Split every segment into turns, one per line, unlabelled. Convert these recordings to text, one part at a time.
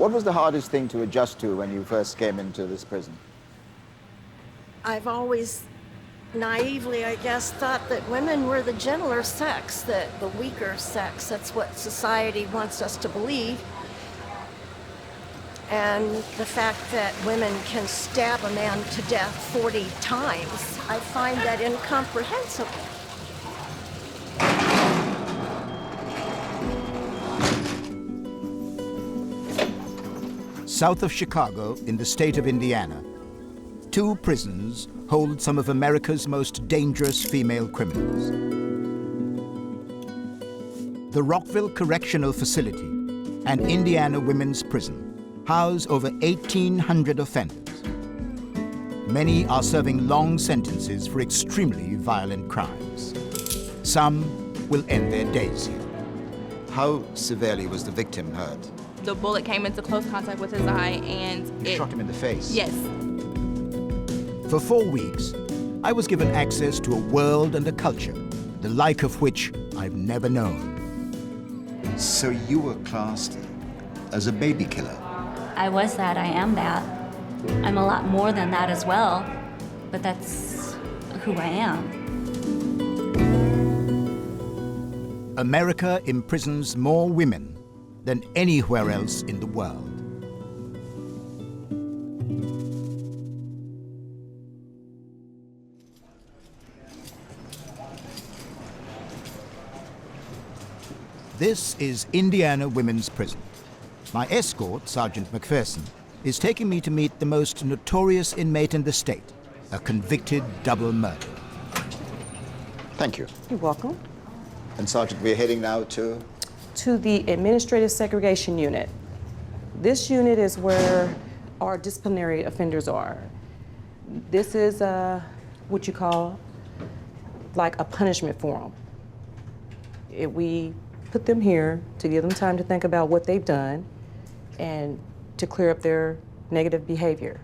What was the hardest thing to adjust to when you first came into this prison?
I've always naively, I guess, thought that women were the gentler sex, the weaker sex. That's what society wants us to believe. And the fact that women can stab a man to death 40 times, I find that incomprehensible.
South of Chicago, in the state of Indiana, 2 prisons hold some of America's most dangerous female criminals. The Rockville Correctional Facility and Indiana Women's Prison house over 1,800 offenders. Many are serving long sentences for extremely violent crimes. Some will end their days here.
How severely was the victim hurt?
The bullet came into close contact with his eye and
You shot him in the face?
Yes.
For 4 weeks, I was given access to a world and a culture, the like of which I've never known.
So you were classed as a baby killer?
I was that, I am that. I'm a lot more than that as well, but that's who I am.
America imprisons more women than anywhere else in the world. This is Indiana Women's Prison. My escort, Sergeant McPherson, is taking me to meet the most notorious inmate in the state, a convicted double murderer.
Thank you.
You're welcome.
And Sergeant, we're heading now to
the Administrative Segregation Unit. This unit is where our disciplinary offenders are. This is what you call like a punishment for them. We put them here to give them time to think about what they've done and to clear up their negative behavior.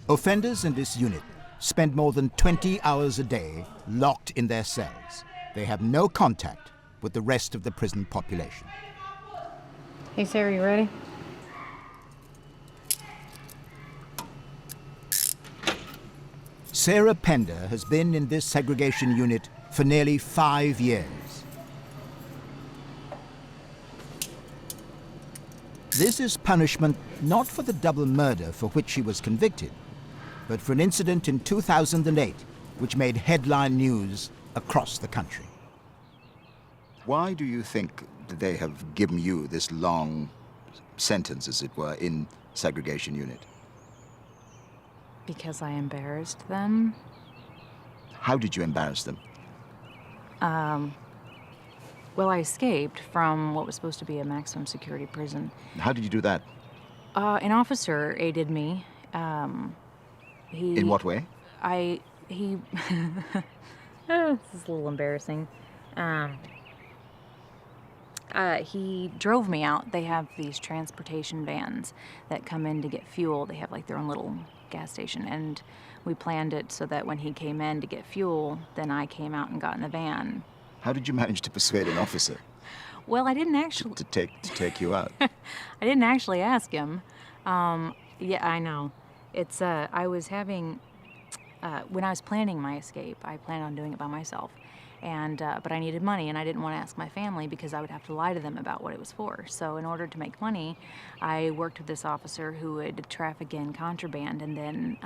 Offenders in this unit spend more than 20 hours a day locked in their cells. They have no contact with the rest of the prison population.
Hey, Sarah, you ready?
Sarah Pender has been in this segregation unit for nearly 5 years. This is punishment not for the double murder for which she was convicted, but for an incident in 2008 which made headline news across the country.
Why do you think that they have given you this long sentence, as it were, in segregation unit?
Because I embarrassed them.
How did you embarrass them?
Well, I escaped from what was supposed to be a maximum security prison.
How did you do that?
An officer aided me.
In what way?
This is a little embarrassing. He drove me out. They have these transportation vans that come in to get fuel. They have like their own little gas station, and we planned it so that when he came in to get fuel, then I came out and got in the van.
How did you manage to persuade an officer?
Well, I didn't actually...
To take you out?
I didn't actually ask him. Yeah, I know. It's, I was having... when I was planning my escape, I planned on doing it by myself. And, but I needed money, and I didn't want to ask my family because I would have to lie to them about what it was for. So in order to make money, I worked with this officer who would traffic in contraband, and then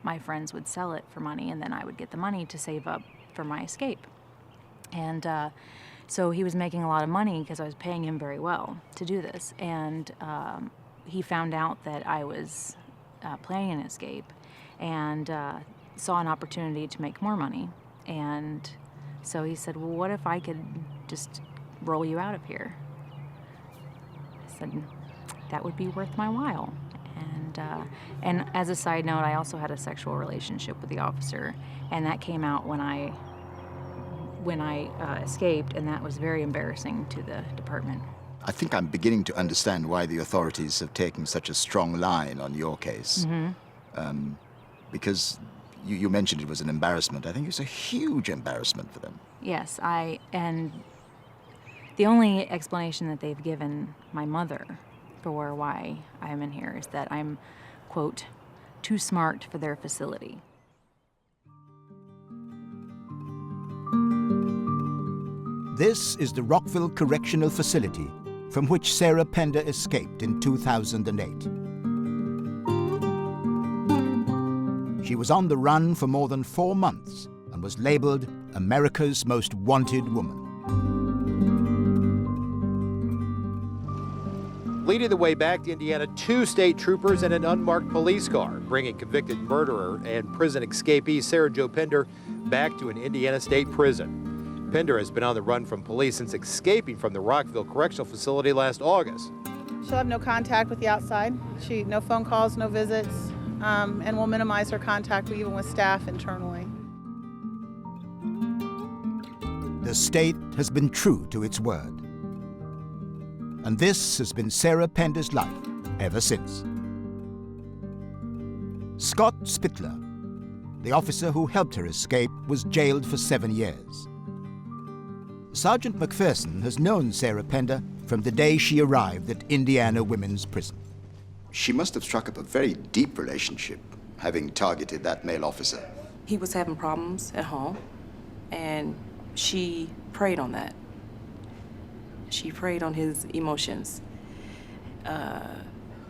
my friends would sell it for money, and then I would get the money to save up for my escape. And so he was making a lot of money because I was paying him very well to do this. And he found out that I was planning an escape and saw an opportunity to make more money. And so he said, well, what if I could just roll you out of here? I said, that would be worth my while. And as a side note, I also had a sexual relationship with the officer, and that came out when I escaped, and that was very embarrassing to the department.
I think I'm beginning to understand why the authorities have taken such a strong line on your case. Mm-hmm. Because you mentioned it was an embarrassment. I think it's a huge embarrassment for them.
Yes, and The only explanation that they've given my mother for why I'm in here is that I'm, quote, too smart for their facility.
This is the Rockville Correctional Facility from which Sarah Pender escaped in 2008. She was on the run for more than 4 months and was labeled America's Most Wanted Woman.
Leading the way back to Indiana, 2 state troopers and an unmarked police car, bringing convicted murderer and prison escapee Sarah Jo Pender back to an Indiana state prison. Pender has been on the run from police since escaping from the Rockville Correctional Facility last August.
She'll have no contact with the outside. No phone calls, no visits, and will minimize her contact even with staff internally.
The state has been true to its word. And this has been Sarah Pender's life ever since. Scott Spittler, the officer who helped her escape, was jailed for 7 years. Sergeant McPherson has known Sarah Pender from the day she arrived at Indiana Women's Prison.
She must have struck up a very deep relationship, having targeted that male officer.
He was having problems at home, and she preyed on that. She preyed on his emotions.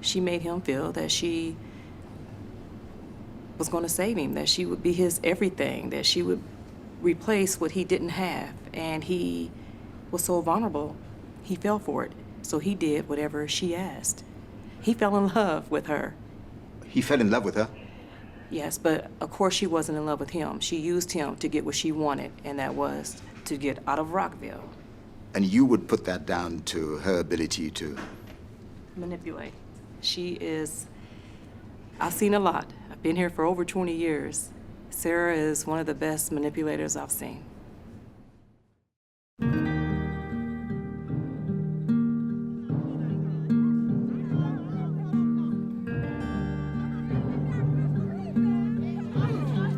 She made him feel that she was going to save him, that she would be his everything, that she would replace what he didn't have. And he was so vulnerable, he fell for it. So he did whatever she asked. He fell in love with her.
He fell in love with her?
Yes, but of course she wasn't in love with him. She used him to get what she wanted, and that was to get out of Rockville.
And you would put that down to her ability to...
Manipulate. She is... I've seen a lot. I've been here for over 20 years. Sarah is one of the best manipulators I've seen.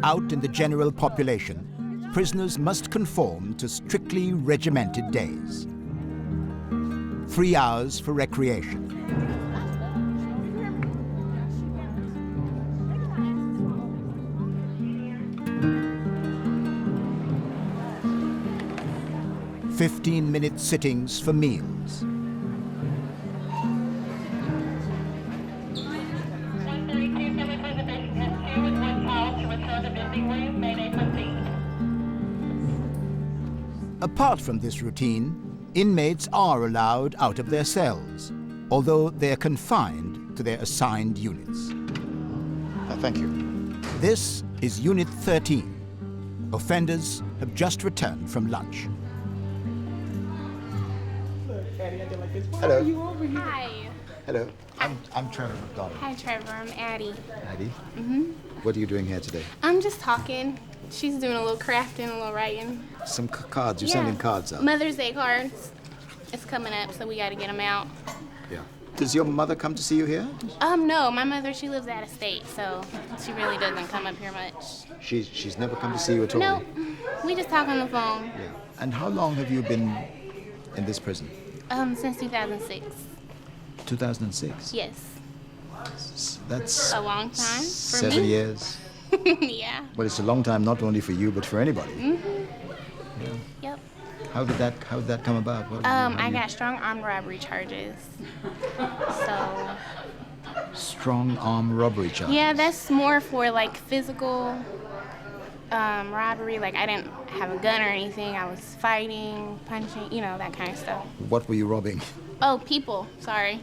Out in the general population, prisoners must conform to strictly regimented days. 3 hours for recreation. "15-minute sittings for meals. Apart from this routine, inmates are allowed out of their cells, although they're confined to their assigned units.
Thank you.
This is Unit 13. Offenders have just returned from lunch.
Hello.
Hi.
Hello. I'm Trevor McDonald.
Hi, Trevor. I'm Addie.
Addie? What are you doing here today?
I'm just talking. She's doing a little crafting, a little writing.
Some cards. You're sending cards out.
Mother's Day cards. It's coming up, so we got to get them out.
Yeah. Does your mother come to see you here?
No. My mother, she lives out of state, so she really doesn't come up here much.
She's never come to see you at all?
No. We just talk on the phone.
Yeah. And how long have you been in this prison?
Since 2006.
2006?
Yes.
That's
a long time for
7
me.
years.
Yeah.
Well, it's a long time not only for you but for anybody. Yeah.
Yep.
How did that come about?
I got strong armed robbery charges. So.
Strong armed robbery charges?
Yeah, that's more for like physical robbery. Like I didn't have a gun or anything. I was fighting, punching, that kind of stuff.
What were you robbing?
Oh, people. Sorry.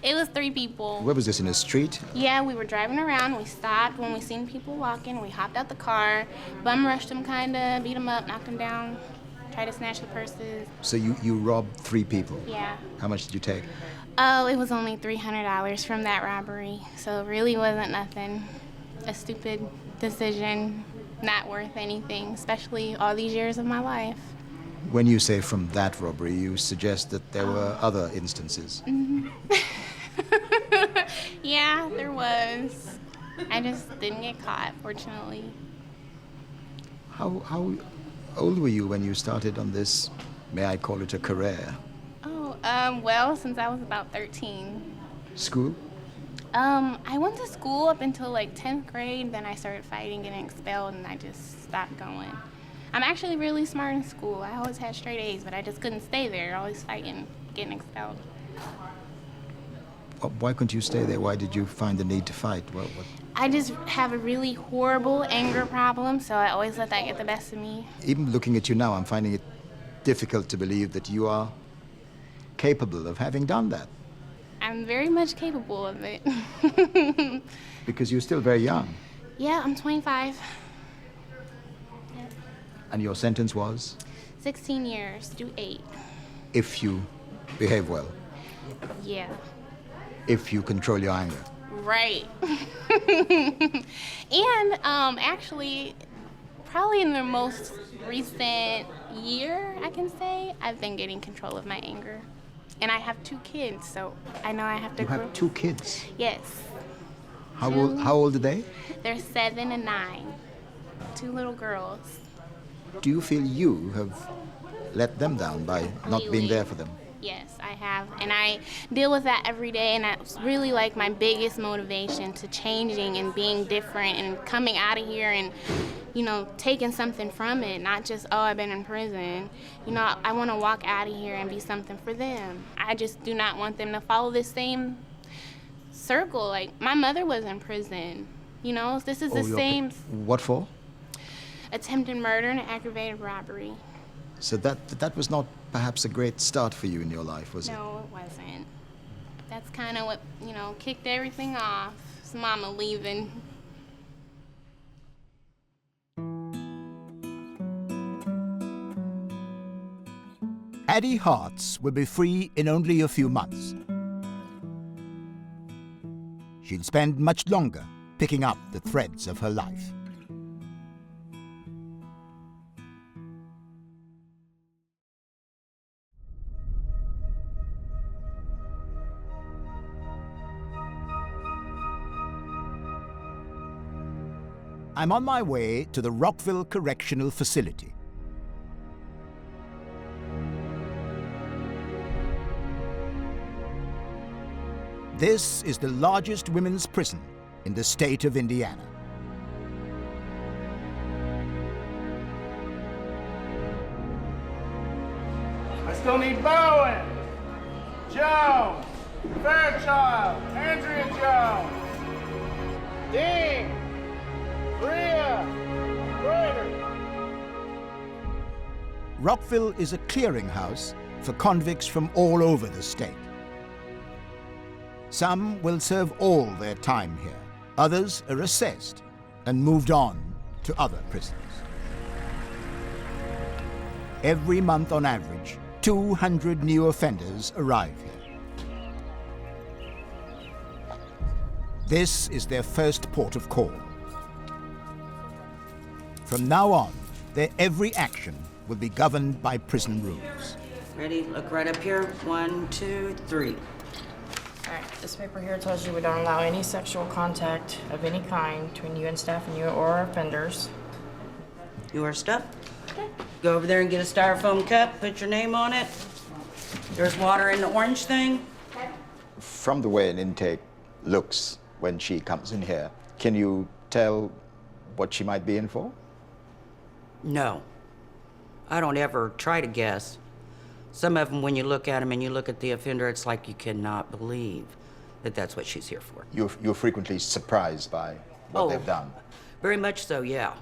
It was 3 people.
Where was this, in a street?
Yeah, we were driving around. We stopped when we seen people walking. We hopped out the car, bum rushed them kinda, beat them up, knocked them down, tried to snatch the purses.
So you robbed 3 people?
Yeah.
How much did you take?
Oh, it was only $300 from that robbery, so it really wasn't nothing. A stupid decision, not worth anything, especially all these years of my life.
When you say from that robbery, you suggest that there were other instances.
Yeah, there was. I just didn't get caught, fortunately.
How old were you when you started on this may I call it a career?
Oh, well, since I was about 13.
School?
I went to school up until like 10th grade, then I started fighting, getting expelled, and I just stopped going. I'm actually really smart in school. I always had straight A's, but I just couldn't stay there, always fighting, getting expelled.
Why couldn't you stay there? Why did you find the need to fight? What?
I just have a really horrible anger problem, so I always let that get the best of me.
Even looking at you now, I'm finding it difficult to believe that you are capable of having done that.
I'm very much capable of it.
Because you're still very young.
Yeah, I'm 25. Yep.
And your sentence was?
16 years, do 8.
If you behave well.
Yeah.
If you control your anger.
Right. And actually, probably in the most recent year, I can say, I've been getting control of my anger. And I have 2 kids, so I know I have to
You have 2 kids?
Yes.
How old are they?
They're 7 and 9. 2 little girls.
Do you feel you have let them down by not being there for them?
Yes, I have. And I deal with that every day, and that's really like my biggest motivation to changing and being different and coming out of here and, you know, taking something from it, not just, oh, I've been in prison. You know, I want to walk out of here and be something for them. I just do not want them to follow this same circle. Like, my mother was in prison. You know, this is the same.
What for?
Attempted murder and aggravated robbery.
So that was not perhaps a great start for you in your life, was it?
No, it wasn't. That's kind of what, you know, kicked everything off. It's Mama leaving.
Addie Hartz will be free in only a few months. She'll spend much longer picking up the threads of her life. I'm on my way to the Rockville Correctional Facility. This is the largest women's prison in the state of Indiana.
I still need Bowen, Jones, Fairchild, Andrea Jones, Dean, Bria, Ryder.
Rockville is a clearinghouse for convicts from all over the state. Some will serve all their time here. Others are assessed and moved on to other prisons. Every month on average, 200 new offenders arrive here. This is their first port of call. From now on, their every action will be governed by prison rules.
Ready? Look right up here. 1, 2, 3.
All right, this paper here tells you we don't allow any sexual contact of any kind between you and staff and you or our offenders.
Your stuff? Okay. Go over there and get a styrofoam cup, put your name on it. There's water in the orange thing.
From the way an intake looks when she comes in here, can you tell what she might be in for?
No. I don't ever try to guess. Some of them, when you look at them and you look at the offender, it's like you cannot believe that that's what she's here for.
You're frequently surprised by what they've done?
Very much so, yeah.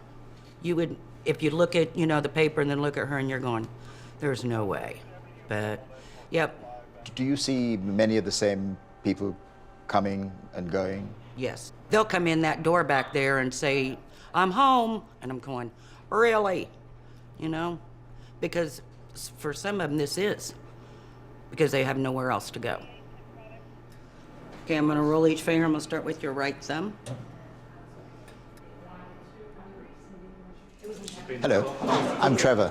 You would, if you look at, you know, the paper and then look at her and you're going, there's no way. But, yep.
Do you see many of the same people coming and going?
Yes. They'll come in that door back there and say, I'm home. And I'm going, really? You know? Because for some of them, this is. Because they have nowhere else to go. Okay, I'm gonna roll each finger. I'm gonna start with your right thumb.
Hello, I'm Trevor.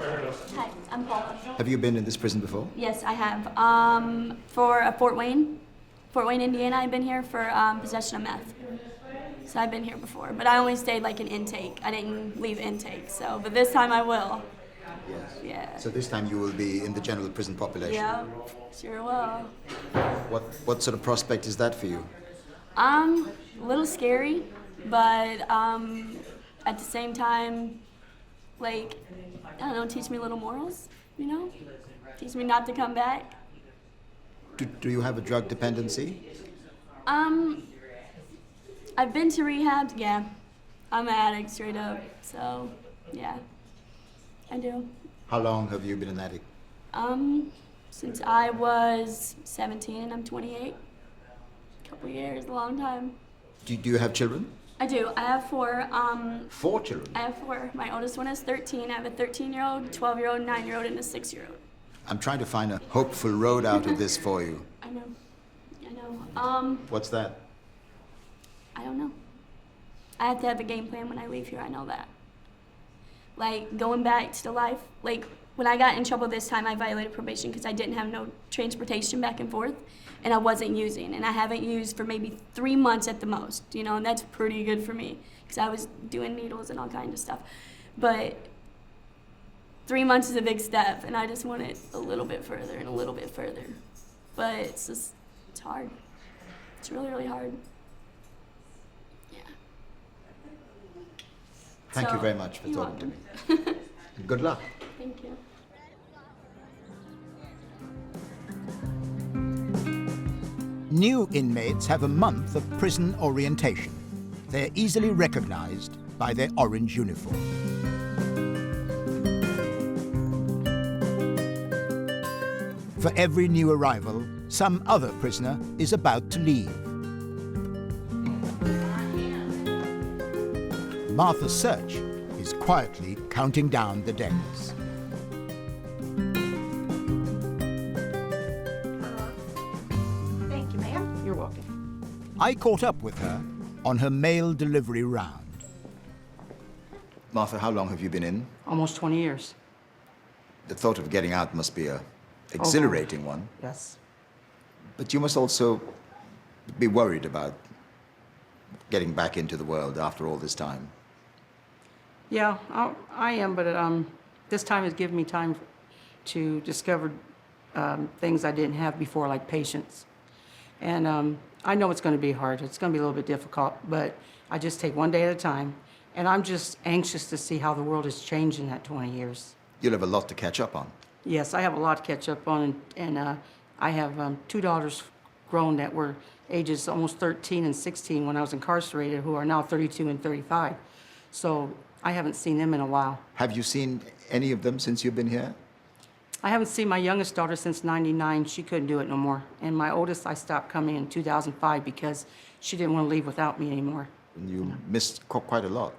Hi, I'm Paula.
Have you been in this prison before?
Yes, I have. For Fort Wayne, Indiana, I've been here for possession of meth. So I've been here before, but I only stayed like in intake. I didn't leave intake, so, but this time I will.
Yes.
Yeah.
So this time you will be in the general prison population.
Yeah, sure will.
What sort of prospect is that for you?
A little scary, but at the same time, like, I don't know, teach me little morals, you know? Teach me not to come back.
Do you have a drug dependency?
I've been to rehab, yeah. I'm an addict straight up, so yeah, I do.
How long have you been an addict?
Since I was 17 and I'm 28. A couple years, a long time.
Do you have children?
I do. I have 4.
4 children?
I have 4. My oldest one is 13. I have a 13-year-old, 12-year-old, 9-year-old, and a 6-year-old.
I'm trying to find a hopeful road out of this for you.
I know. I know.
What's that?
I don't know. I have to have a game plan when I leave here. I know that. Like, going back to life, like, when I got in trouble this time, I violated probation because I didn't have no transportation back and forth, and I wasn't using, and I haven't used for maybe 3 months at the most, you know, and that's pretty good for me because I was doing needles and all kinds of stuff. But 3 months is a big step, and I just want it a little bit further and a little bit further. But it's just, it's hard. It's really, really hard. Yeah.
Thank you very much for talking to me. Good luck.
Thank you.
New inmates have a month of prison orientation. They're easily recognized by their orange uniform. For every new arrival, some other prisoner is about to leave. Martha Search is quietly counting down the days.
Thank you, ma'am. You're welcome.
I caught up with her on her mail delivery round.
Martha, how long have you been in?
Almost 20 years.
The thought of getting out must be a exhilarating one.
Yes.
But you must also be worried about getting back into the world after all this time.
Yeah, I am, but this time has given me time to discover things I didn't have before, like patience. And I know it's going to be hard. It's going to be a little bit difficult, but I just take one day at a time. And I'm just anxious to see how the world has changed in that 20 years.
You'll have a lot to catch up on.
Yes, I have a lot to catch up on, and I have 2 daughters grown that were ages almost 13 and 16 when I was incarcerated, who are now 32 and 35. So I haven't seen them in a while.
Have you seen any of them since you've been here?
I haven't seen my youngest daughter since '99. She couldn't do it no more. And my oldest, I stopped coming in 2005 because she didn't want to leave without me anymore.
And you missed quite a lot.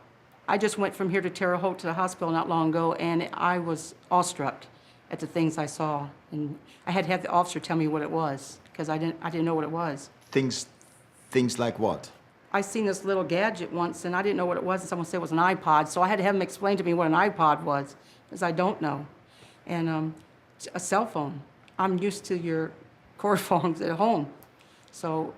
I just went from here to Terre Haute to the hospital not long ago, and I was awestruck at the things I saw. And I had to have the officer tell me what it was, because I didn't know what it was.
Things like what?
I seen this little gadget once, and I didn't know what it was, and someone said it was an iPod, so I had to have them explain to me what an iPod was, because I don't know. And a cell phone. I'm used to your cord phones at home. So,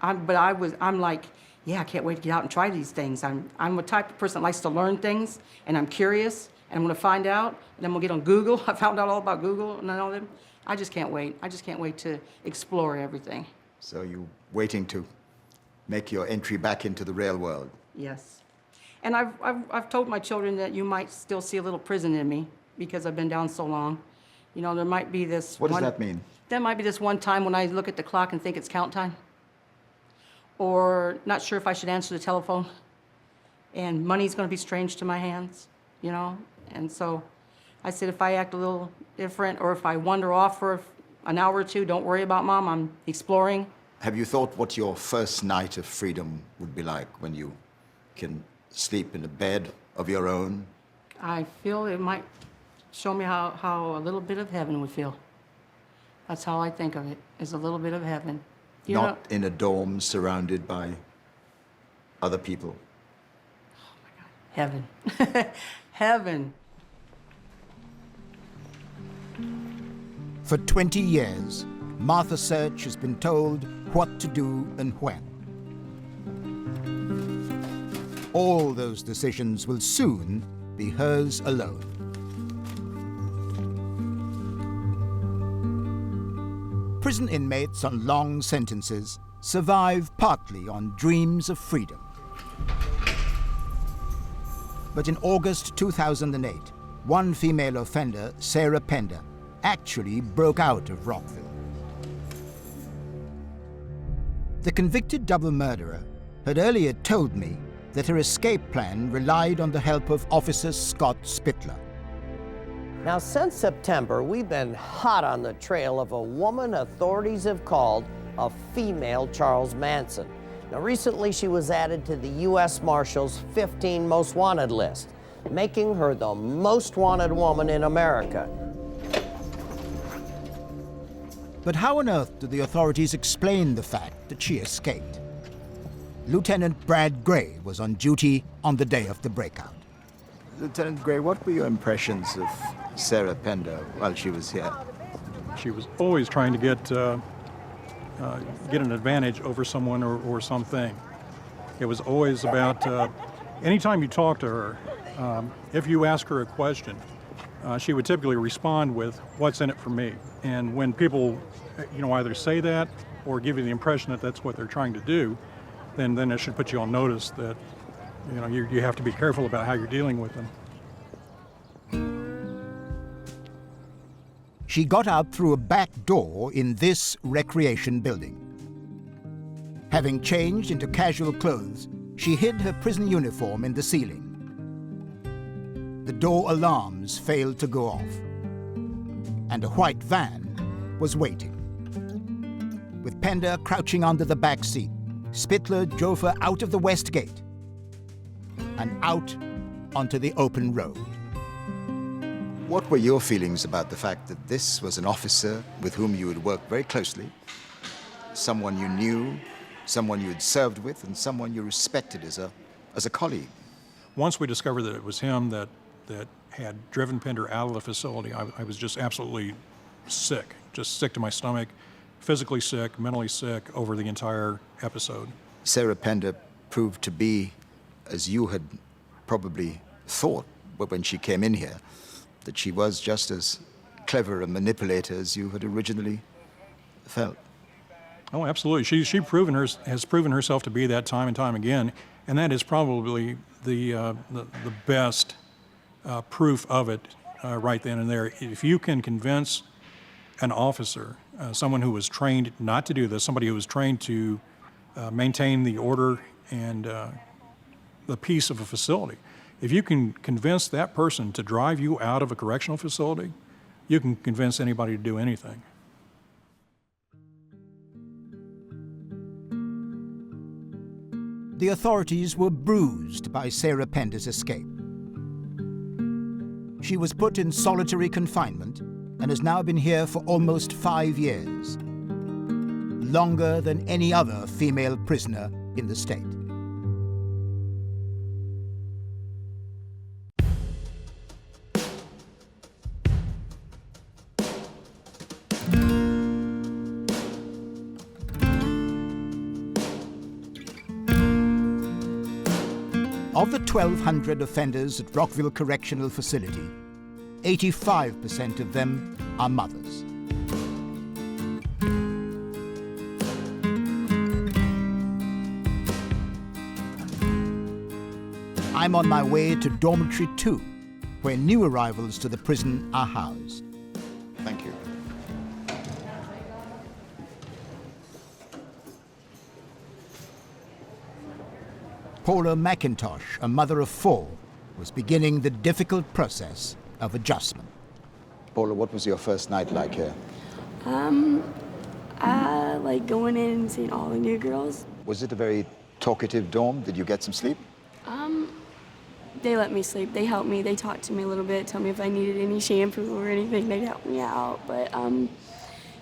I'm like, yeah, I can't wait to get out and try these things. I'm a type of person that likes to learn things, and I'm curious, and I'm gonna find out, and I'm gonna get on Google. I found out all about Google and all that. I just can't wait. I just can't wait to explore everything.
So you're waiting to make your entry back into the real world?
Yes. And I've told my children that you might still see a little prison in me because I've been down so long. You know, there might be this
What does that mean?
There might be this one time when I look at the clock and think it's count time. Or not sure if I should answer the telephone. And money's gonna be strange to my hands, you know? And so I said, if I act a little different, or if I wander off for an hour or two, don't worry about Mom, I'm exploring.
Have you thought what your first night of freedom would be like when you can sleep in a bed of your own?
I feel it might show me how a little bit of heaven would feel. That's how I think of it, is a little bit of heaven. You
Not
know,
in a dorm surrounded by other people?
heaven. Heaven.
For 20 years, Martha Search has been told what to do and when. All those decisions will soon be hers alone. Prison inmates on long sentences survive partly on dreams of freedom. But in August 2008, one female offender, Sarah Pender, actually broke out of Rockville. The convicted double murderer had earlier told me that her escape plan relied on the help of Officer Scott Spittler.
Now, since September, we've been hot on the trail of a woman authorities have called a female Charles Manson. Now, recently she was added to the U.S. Marshals 15 Most Wanted list, making her the most wanted woman in America.
But how on earth do the authorities explain the fact that she escaped? Lieutenant Brad Gray was on duty on the day of the breakout.
Lieutenant Gray, what were your impressions of Sarah Pender while she was here?
She was always trying to get an advantage over someone or something. It was always about, anytime you talk to her, if you ask her a question, she would typically respond with, "What's in it for me?" And when people, either say that or give you the impression that that's what they're trying to do, then it should put you on notice that, you have to be careful about how you're dealing with them.
She got out through a back door in this recreation building. Having changed into casual clothes, she hid her prison uniform in the ceiling. The door alarms failed to go off, and a white van was waiting. With Pender crouching under the back seat, Spittler drove her out of the west gate and out onto the open road.
What were your feelings about the fact that this was an officer with whom you had worked very closely, someone you knew, someone you had served with, and someone you respected as a colleague?
Once we discovered that it was him that had driven Pender out of the facility, I was just absolutely sick, just sick to my stomach, physically sick, mentally sick over the entire episode.
Sarah Pender proved to be, as you had probably thought when she came in here, that she was just as clever a manipulator as you had originally felt.
Oh, absolutely. She has proven herself to be that time and time again, and that is probably the best proof of it right then and there. If you can convince an officer, someone who was trained not to do this, somebody who was trained to maintain the order and the peace of a facility, if you can convince that person to drive you out of a correctional facility, you can convince anybody to do anything.
The authorities were bruised by Sarah Pender's escape. She was put in solitary confinement and has now been here for almost 5 years, longer than any other female prisoner in the state. Of the 1,200 offenders at Rockville Correctional Facility, 85% of them are mothers. I'm on my way to Dormitory 2, where new arrivals to the prison are housed.
Thank you.
Paula McIntosh, a mother of 4, was beginning the difficult process of adjustment.
Paula, what was your first night like here?
I like going in and seeing all the new girls.
Was it a very talkative dorm? Did you get some sleep?
They let me sleep. They helped me. They talked to me a little bit, told me if I needed any shampoo or anything, they'd help me out. But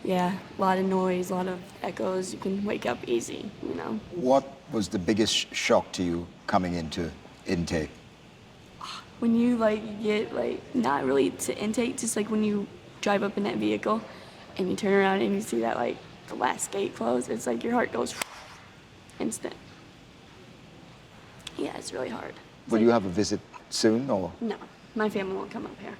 yeah, a lot of noise, a lot of echoes. You can wake up easy, you know.
What was the biggest shock to you coming into intake?
When you get not really to intake, just like when you drive up in that vehicle and you turn around and you see that the last gate close, it's like your heart goes instant. Yeah, it's really hard.
Will you have a visit soon, or?
No, my family won't come up here.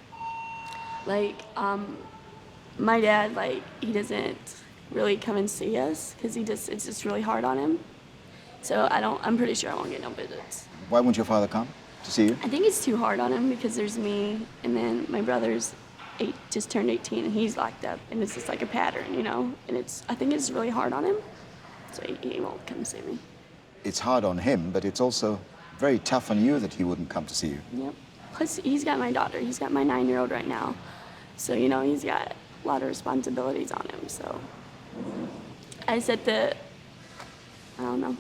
My dad, he doesn't really come and see us because it's just really hard on him. So I'm pretty sure I won't get no visits.
Why won't your father come to see you?
I think it's too hard on him because there's me and then my brother's just turned 18 and he's locked up and it's just like a pattern, you know? And I think it's really hard on him, so he won't come see me.
It's hard on him, but it's also very tough on you that he wouldn't come to see you.
Yep. Plus, he's got my daughter. He's got my 9-year-old right now. So, you know, he's got a lot of responsibilities on him. So I said I don't know,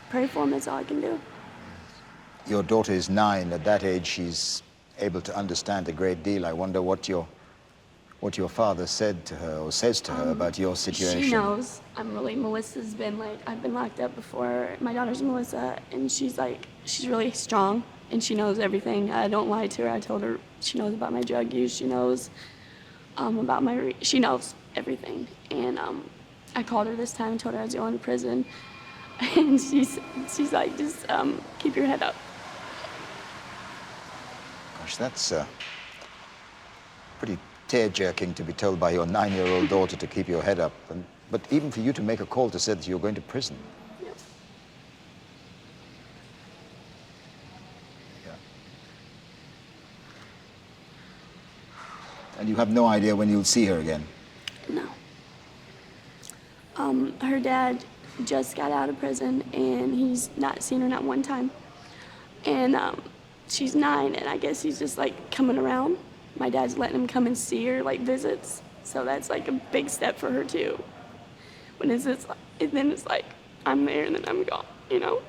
pray for him, that's all I can do.
Your daughter is 9. At that age, she's able to understand a great deal. I wonder what your father said to her or says to her about your situation.
She knows. Melissa's been like, I've been locked up before. My daughter's Melissa, and she's really strong, and she knows everything. I don't lie to her. I told her she knows about my drug use. She knows about she knows everything. And I called her this time and told her I was going to prison, and she's like, just keep your head up.
Gosh, that's pretty tear-jerking to be told by your 9-year-old daughter to keep your head up. But even for you to make a call to say that you're going to prison.
Yep.
Yeah. And you have no idea when you'll see her again?
No. Her dad just got out of prison, and he's not seen her not one time. And she's 9, and I guess he's just like coming around. My dad's letting him come and see her, like visits. So that's like a big step for her too. When it's just like, and then it's like, I'm there and then I'm gone, you know?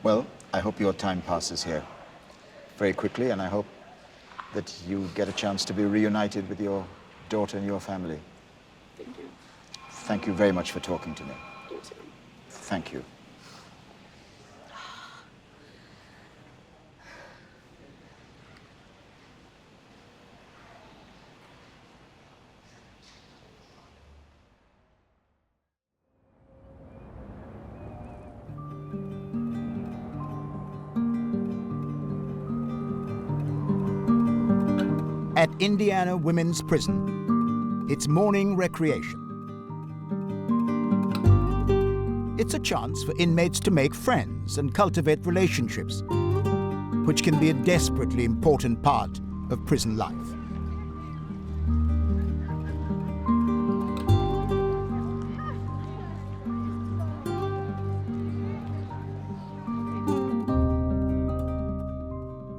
Well, I hope your time passes here very quickly, and I hope that you get a chance to be reunited with your daughter and your family.
Thank you.
Thank you very much for talking to me.
You too.
Thank you.
At Indiana Women's Prison, it's morning recreation. It's a chance for inmates to make friends and cultivate relationships, which can be a desperately important part of prison life.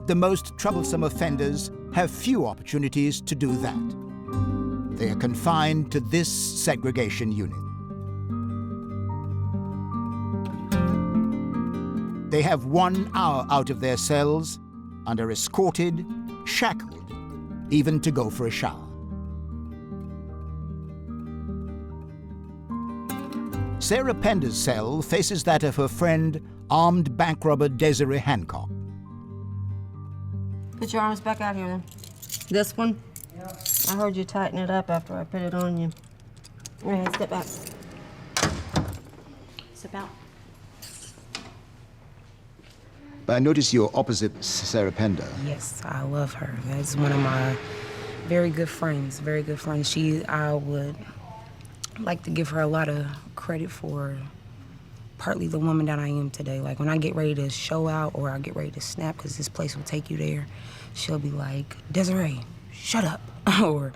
The most troublesome offenders have few opportunities to do that. They are confined to this segregation unit. They have 1 hour out of their cells and are escorted, shackled, even to go for a shower. Sarah Pender's cell faces that of her friend, armed bank robber Desiree Hancock.
Put your arms back out here then. This one? Yep. I heard you tighten it up after I put it on you. All right, step back. Step out.
But I notice you're opposite Sarah Pender.
Yes, I love her. That's one of my very good friends, I would like to give her a lot of credit for partly the woman that I am today. Like when I get ready to show out or I get ready to snap, because this place will take you there, she'll be like, Desiree, shut up. Or,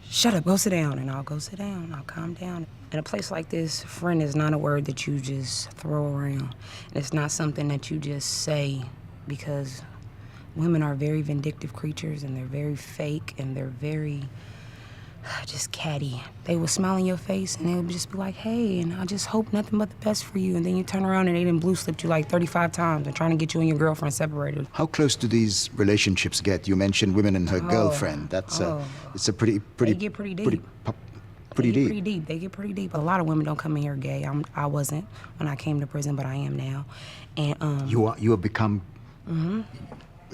shut up, go sit down. And I'll go sit down, I'll calm down. In a place like this, friend is not a word that you just throw around. And it's not something that you just say, because women are very vindictive creatures and they're very fake and they're very just catty. They will smile in your face and they will just be like, hey, and I just hope nothing but the best for you. And then you turn around and they done blue slipped you like 35 times and trying to get you and your girlfriend separated.
How close do these relationships get? You mentioned women and her girlfriend. That's it's a pretty
They get pretty deep.
Pretty deep.
Pretty deep. They get pretty deep. A lot of women don't come in here gay. I wasn't when I came to prison, but I am now. And
you have become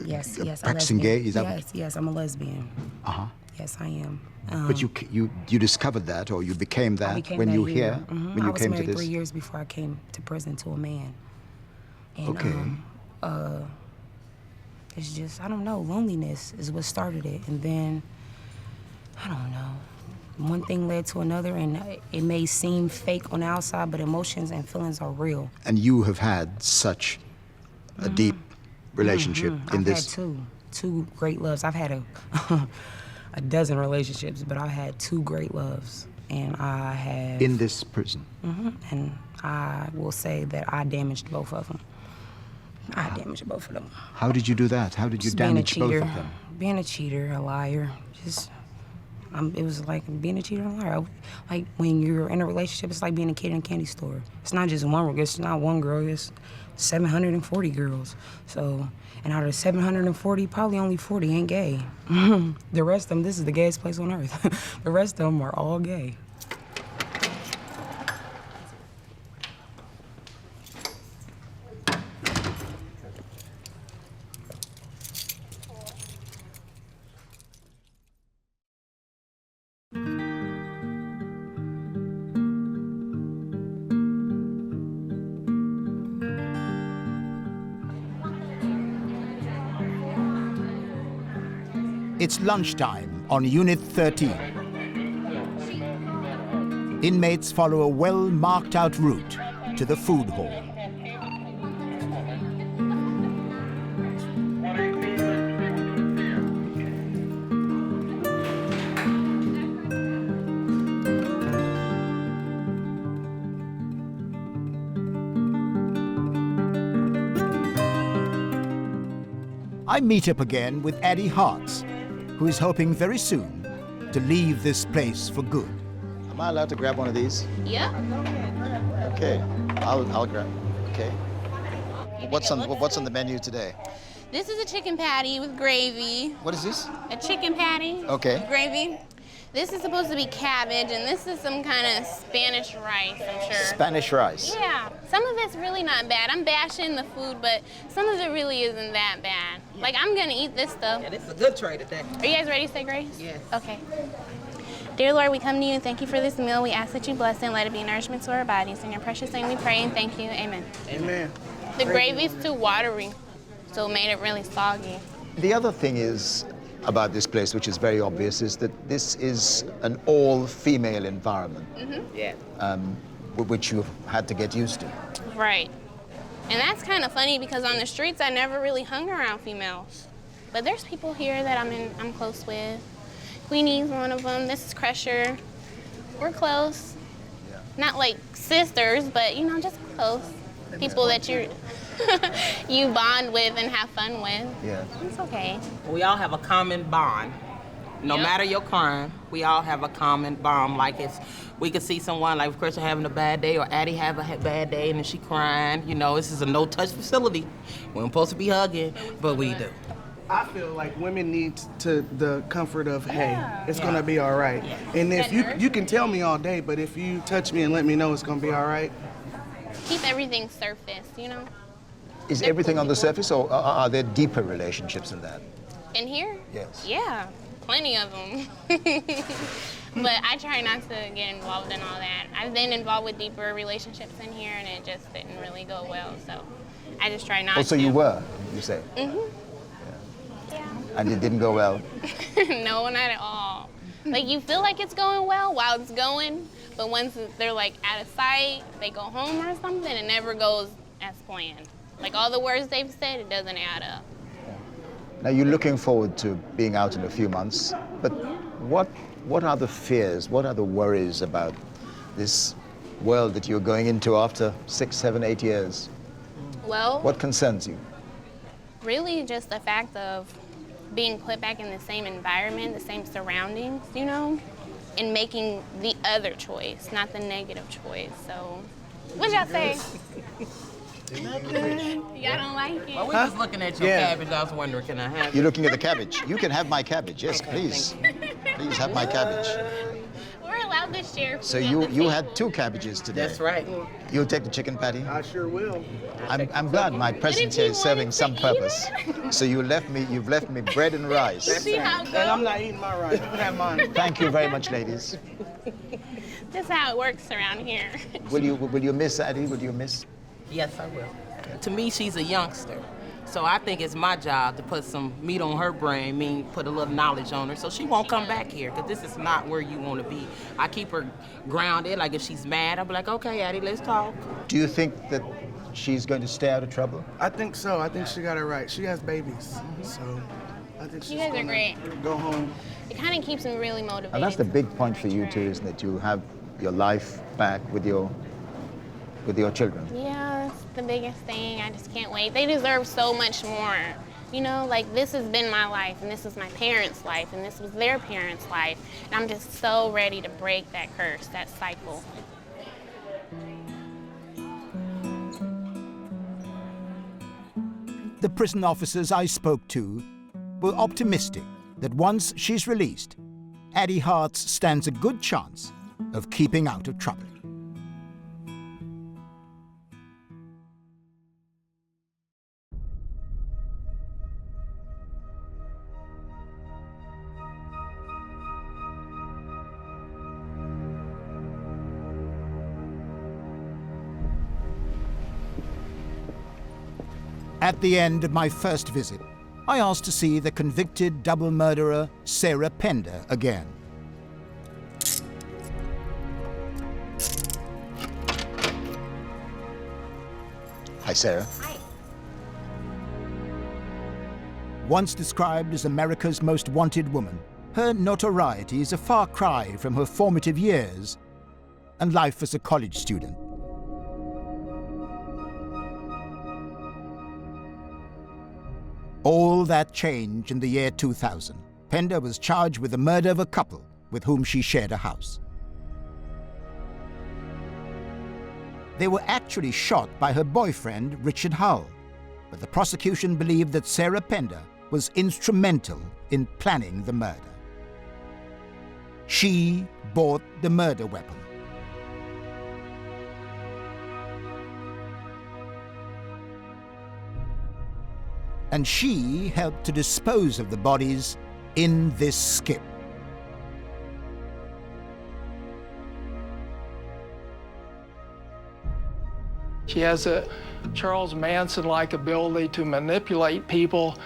yes,
practicing gay? Is that
yes, I'm a lesbian.
Uh-huh.
Yes, I am.
But you discovered that, or you became that when you were here, when you came to this?
I was married 3 years before I came to prison to a man. And it's just, I don't know, loneliness is what started it. And then one thing led to another, and it may seem fake on the outside, but emotions and feelings are real.
And you have had such a deep relationship in this.
I've had two great loves. I've had a dozen relationships, but I had two great loves, and I have...
In this prison?
And I will say that I damaged both of them. I damaged both of them.
How did you do that? How did you damage both of them?
Being a cheater, a liar, it was like being a cheater and a liar. Like when you're in a relationship, it's like being a kid in a candy store. It's not just one, it's not one girl, it's 740 girls. So, and out of the 740, probably only 40 ain't gay. The rest of them, this is the gayest place on earth. The rest of them are all gay.
It's lunchtime on Unit 13. Inmates follow a well-marked-out route to the food hall. I meet up again with Addie Hartz, who is hoping very soon to leave this place for good.
Am I allowed to grab one of these?
Yeah.
Okay, I'll grab. Okay. What's on the menu today?
This is a chicken patty with gravy.
What is this?
A chicken patty.
Okay.
With gravy. This is supposed to be cabbage, and this is some kind of Spanish rice, I'm sure.
Spanish rice?
Yeah. Some of it's really not bad. I'm bashing the food, but some of it really isn't that bad. Yeah. Like, I'm gonna eat this stuff.
Yeah, this is a good tray today.
Are you guys ready to say grace?
Yes.
Okay. Dear Lord, we come to you and thank you for this meal. We ask that you bless it and let it be nourishment to our bodies. In your precious name we pray and thank you. Amen.
Amen.
The gravy's too watery, so it made it really soggy.
The other thing is about this place, which is very obvious, is that this is an all-female environment.
Yeah.
Which you've had to get used to.
Right. And that's kind of funny because on the streets I never really hung around females. But there's people here that I'm close with. Queenie's one of them. This is Crusher. We're close.
Yeah.
Not like sisters, but you know, just close. People that you bond with and have fun with.
Yeah.
It's okay.
We all have a common bond. No matter your crime, we all have a common bond. Like we could see someone like Christian having a bad day or Addie have a bad day and then she crying. You know, this is a no-touch facility. We ain't supposed to be hugging, but we do.
I feel like women need the comfort of, hey, it's gonna be all right. Yeah. And if you can tell me all day, but if you touch me and let me know it's gonna be all right.
Keep everything surface, you know?
Is everything on the surface, or are there deeper relationships than that?
In here?
Yes.
Yeah, plenty of them. But I try not to get involved in all that. I've been involved with deeper relationships in here, and it just didn't really go well, so I just try not to.
Oh, so you were, you say?
Mm-hmm.
Yeah. And it didn't go well?
No, not at all. Like, you feel like it's going well while it's going, but once they're, like, out of sight, they go home or something, it never goes as planned. Like, all the words they've said, it doesn't add up.
Now, you're looking forward to being out in a few months, but what are the fears, what are the worries about this world that you're going into after 6, 7, 8 years?
Well,
what concerns you?
Really just the fact of being put back in the same environment, the same surroundings, you know, and making the other choice, not the negative choice. So, what y'all say? Y'all don't like it?
Well, we was looking at your cabbage. I was wondering, can I have it?
You're looking at the cabbage. You can have my cabbage. Yes, please. Please have my cabbage.
We're allowed to share.
So you had 2 cabbages today.
That's right.
You'll take the chicken patty?
I sure will.
I'm glad my presence here is serving some purpose. So you've left me bread and rice.
See how it goes?
And I'm not eating my rice. You can have mine.
Thank you very much, ladies.
That's how it works around here.
Will you miss Addie? Will you miss?
Yes, I will. To me, she's a youngster. So I think it's my job to put some meat on her brain, put a little knowledge on her, so she won't come back here, because this is not where you want to be. I keep her grounded, like if she's mad, I'll be like, okay, Addie, let's talk.
Do you think that she's going to stay out of trouble?
I think so. I think she got it right. She has babies, so I think she's
You guys are great.
Go home.
It kind of keeps me really motivated.
And that's the big point for you too, isn't it? You have your life back with your children.
Yeah, it's the biggest thing. I just can't wait. They deserve so much more. You know, like this has been my life, and this is my parents' life, and this was their parents' life. And I'm just so ready to break that curse, that cycle.
The prison officers I spoke to were optimistic that once she's released, Addie Hartz stands a good chance of keeping out of trouble. At the end of my first visit, I asked to see the convicted double murderer Sarah Pender again.
Hi, Sarah.
Hi.
Once described as America's most wanted woman, her notoriety is a far cry from her formative years and life as a college student. All that changed in the year 2000. Pender was charged with the murder of a couple with whom she shared a house. They were actually shot by her boyfriend, Richard Hull, but the prosecution believed that Sarah Pender was instrumental in planning the murder. She bought the murder weapon. And she helped to dispose of the bodies in this skip.
She has a Charles Manson-like ability to manipulate people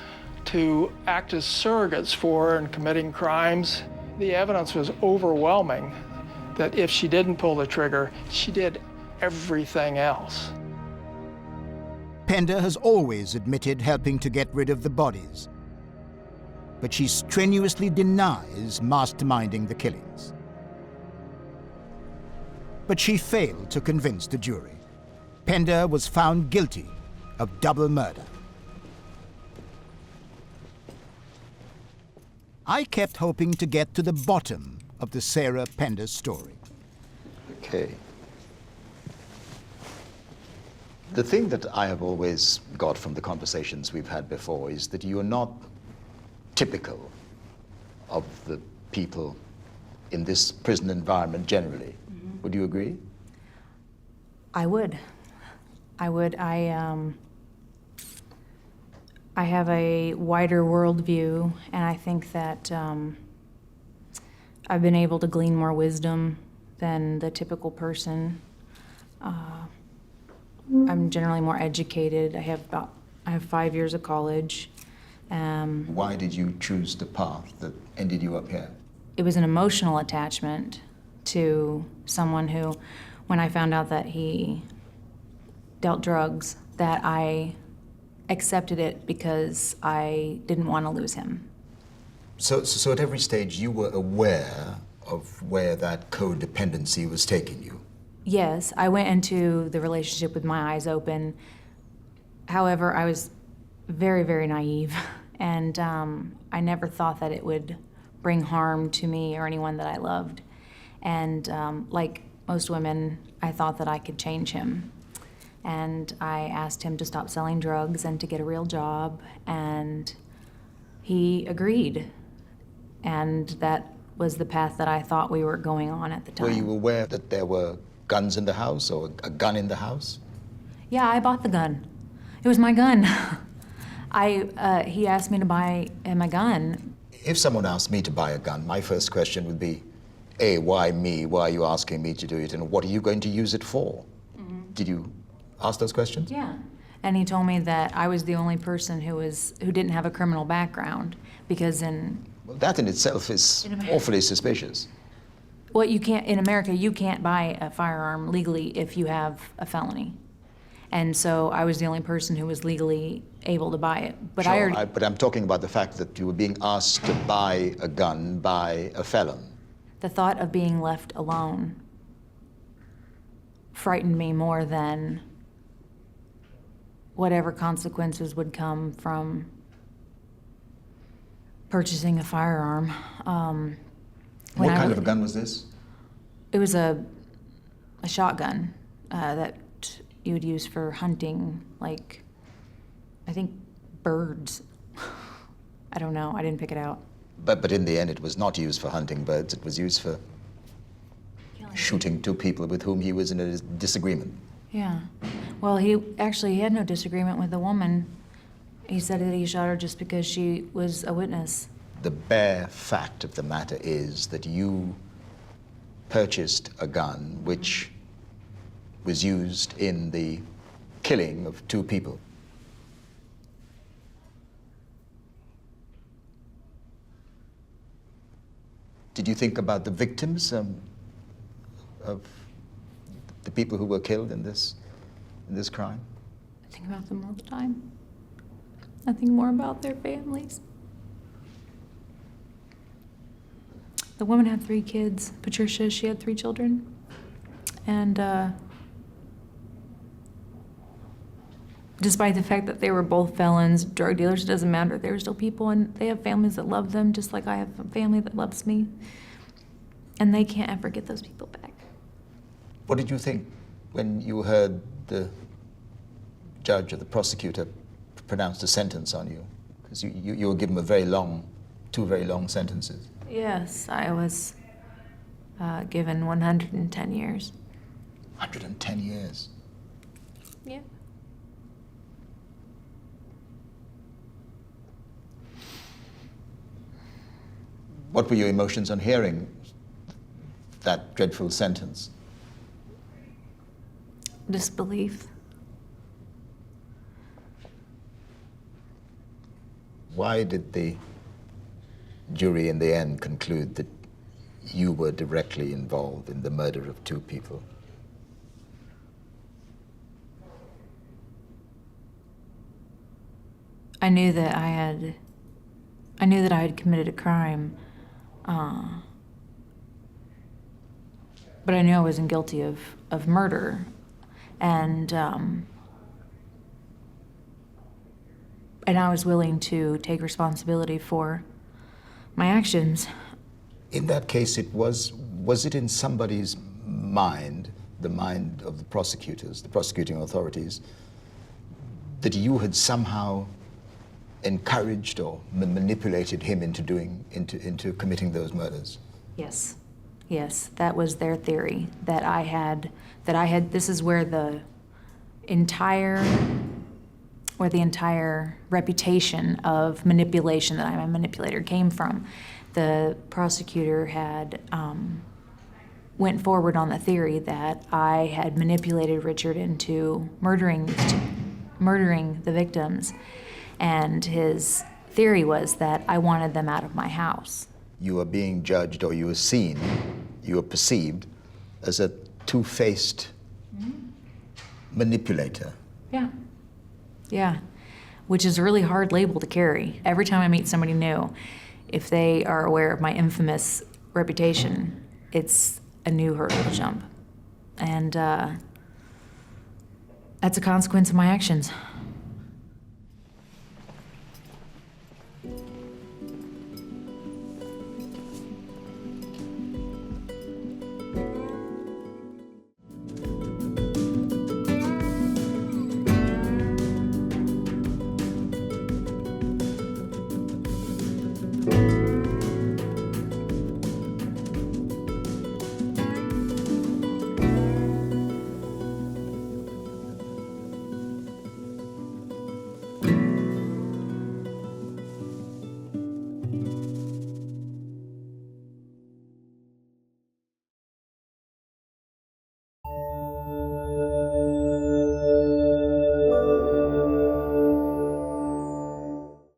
to act as surrogates for her in committing crimes. The evidence was overwhelming that if she didn't pull the trigger, she did everything else.
Pender has always admitted helping to get rid of the bodies, but she strenuously denies masterminding the killings. But she failed to convince the jury. Pender was found guilty of double murder. I kept hoping to get to the bottom of the Sarah Pender story.
Okay. The thing that I have always got from the conversations we've had before is that you're not typical of the people in this prison environment generally. Mm-hmm. Would you agree?
I would. I have a wider worldview, and I think that I've been able to glean more wisdom than the typical person. I'm generally more educated. I have 5 years of college.
Why did you choose the path that ended you up here?
It was an emotional attachment to someone who, when I found out that he dealt drugs, that I accepted it because I didn't want to lose him.
So at every stage you were aware of where that codependency was taking you?
Yes, I went into the relationship with my eyes open. However, I was very, very naive, and I never thought that it would bring harm to me or anyone that I loved. And like most women, I thought that I could change him. And I asked him to stop selling drugs and to get a real job, and he agreed. And that was the path that I thought we were going on at the time.
Were you aware that there were guns in the house, or a gun in the house?
Yeah, I bought the gun. It was my gun. He asked me to buy him a gun.
If someone asked me to buy a gun, my first question would be, A, why me? Why are you asking me to do it? And what are you going to use it for? Mm-hmm. Did you ask those questions?
Yeah. And he told me that I was the only person who didn't have a criminal background, because
Well, that in itself is awfully suspicious.
in America, you can't buy a firearm legally if you have a felony. And so I was the only person who was legally able to buy it. But
Sure, but I'm talking about the fact that you were being asked to buy a gun by a felon.
The thought of being left alone frightened me more than whatever consequences would come from purchasing a firearm.
What kind of a gun was this?
It was a shotgun that you would use for hunting, like, I think birds. I don't know, I didn't pick it out.
But in the end, it was not used for hunting birds. It was used for shooting two people with whom he was in a disagreement.
Yeah. Well, he had no disagreement with the woman. He said that he shot her just because she was a witness.
The bare fact of the matter is that you purchased a gun which was used in the killing of two people. Did you think about the victims of the people who were killed in this crime?
I think about them all the time. I think more about their families. The woman had 3 kids. Patricia, she had 3 children. And despite the fact that they were both felons, drug dealers, it doesn't matter. They were still people, and they have families that love them, just like I have a family that loves me. And they can't ever get those people back.
What did you think when you heard the judge or the prosecutor pronounced a sentence on you? Because you were given 2 very long sentences.
Yes, I was given 110 years.
110 years?
Yeah.
What were your emotions on hearing that dreadful sentence?
Disbelief.
Why did the jury in the end conclude that you were directly involved in the murder of 2 people?
I knew that I had committed a crime, but I knew I wasn't guilty of murder, and I was willing to take responsibility for my actions.
In that case, was it in somebody's mind, the mind of the prosecutors, the prosecuting authorities, that you had somehow encouraged or manipulated him into committing those murders?
Yes. Yes, that was their theory, that I had, this is where the entire reputation of manipulation, that I'm a manipulator, came from. The prosecutor had went forward on the theory that I had manipulated Richard into murdering the victims, and his theory was that I wanted them out of my house.
You were being judged, or you were seen, you were perceived as a two-faced manipulator.
Yeah. Yeah. Which is a really hard label to carry. Every time I meet somebody new, if they are aware of my infamous reputation, it's a new hurdle to jump. And that's a consequence of my actions.